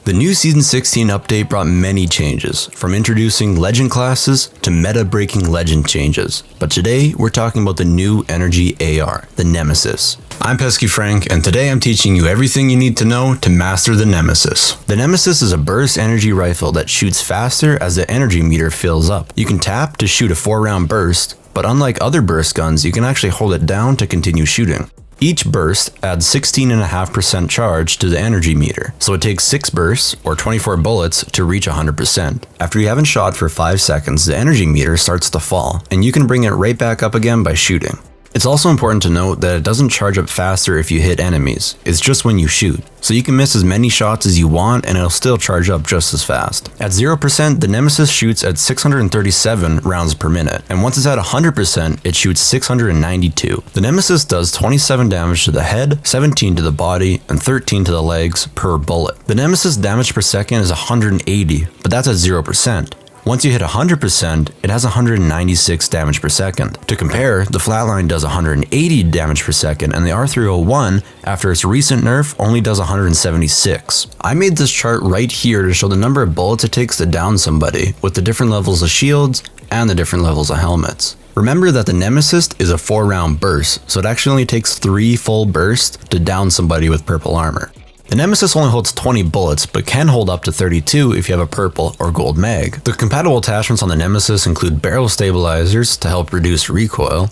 The new Season 16 update brought many changes, from introducing legend classes to meta-breaking legend changes. But today, we're talking about the new energy AR, the Nemesis. I'm Pesky Frank, and today I'm teaching you everything you need to know to master the Nemesis. The Nemesis is a burst energy rifle that shoots faster as the energy meter fills up. You can tap to shoot a 4-round burst, but unlike other burst guns, you can actually hold it down to continue shooting. Each burst adds 16.5% charge to the energy meter, so it takes 6 bursts, or 24 bullets, to reach 100%. After you haven't shot for 5 seconds, the energy meter starts to fall, and you can bring it right back up again by shooting. It's also important to note that it doesn't charge up faster if you hit enemies, it's just when you shoot. So you can miss as many shots as you want and it'll still charge up just as fast. At 0%, the Nemesis shoots at 637 rounds per minute, and once it's at 100%, it shoots 692. The Nemesis does 27 damage to the head, 17 to the body, and 13 to the legs per bullet. The Nemesis damage per second is 180, but that's at 0%. Once you hit 100%, it has 196 damage per second. To compare, the Flatline does 180 damage per second, and the R301, after its recent nerf, only does 176. I made this chart right here to show the number of bullets it takes to down somebody, with the different levels of shields and the different levels of helmets. Remember that the Nemesis is a 4-round burst, so it actually only takes 3 full bursts to down somebody with purple armor. The Nemesis only holds 20 bullets, but can hold up to 32 if you have a purple or gold mag. The compatible attachments on the Nemesis include barrel stabilizers to help reduce recoil,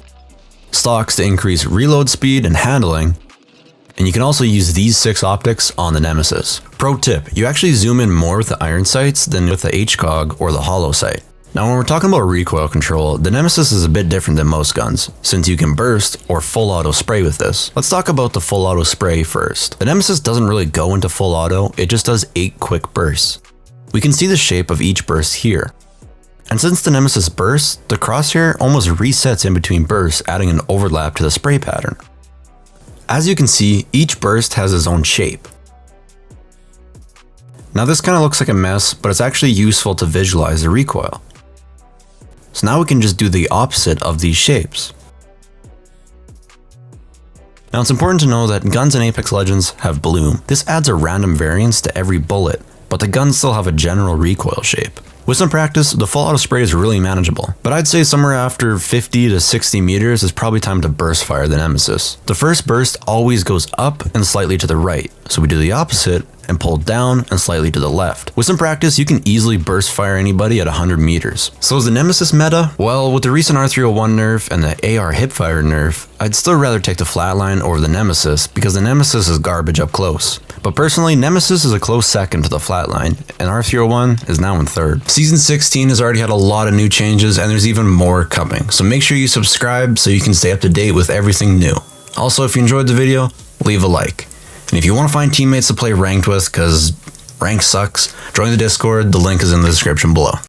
stocks to increase reload speed and handling, and you can also use these 6 optics on the Nemesis. Pro tip, you actually zoom in more with the iron sights than with the 𝐒𝐻𝐞𝐫𝐢𝐻 or the hollow sight. Now when we're talking about recoil control, the Nemesis is a bit different than most guns, since you can burst or full auto spray with this. Let's talk about the full auto spray first. The Nemesis doesn't really go into full auto, it just does 8 quick bursts. We can see the shape of each burst here. And since the Nemesis bursts, the crosshair almost resets in between bursts, adding an overlap to the spray pattern. As you can see, each burst has its own shape. Now this kind of looks like a mess, but it's actually useful to visualize the recoil. So now we can just do the opposite of these shapes. Now it's important to know that guns in Apex Legends have bloom. This adds a random variance to every bullet, but the guns still have a general recoil shape. With some practice, the full auto spray is really manageable, but I'd say somewhere after 50 to 60 meters is probably time to burst fire the Nemesis. The first burst always goes up and slightly to the right, so we do the opposite and pull down and slightly to the left. With some practice, you can easily burst fire anybody at 100 meters. So is the Nemesis meta? Well, with the recent R301 nerf and the AR hipfire nerf, I'd still rather take the Flatline over the Nemesis because the Nemesis is garbage up close. But personally, Nemesis is a close second to the Flatline, and R301 is now in third. Season 16 has already had a lot of new changes, and there's even more coming, so make sure you subscribe so you can stay up to date with everything new. Also, if you enjoyed the video, leave a like. And if you want to find teammates to play ranked with, because rank sucks, join the Discord, the link is in the description below.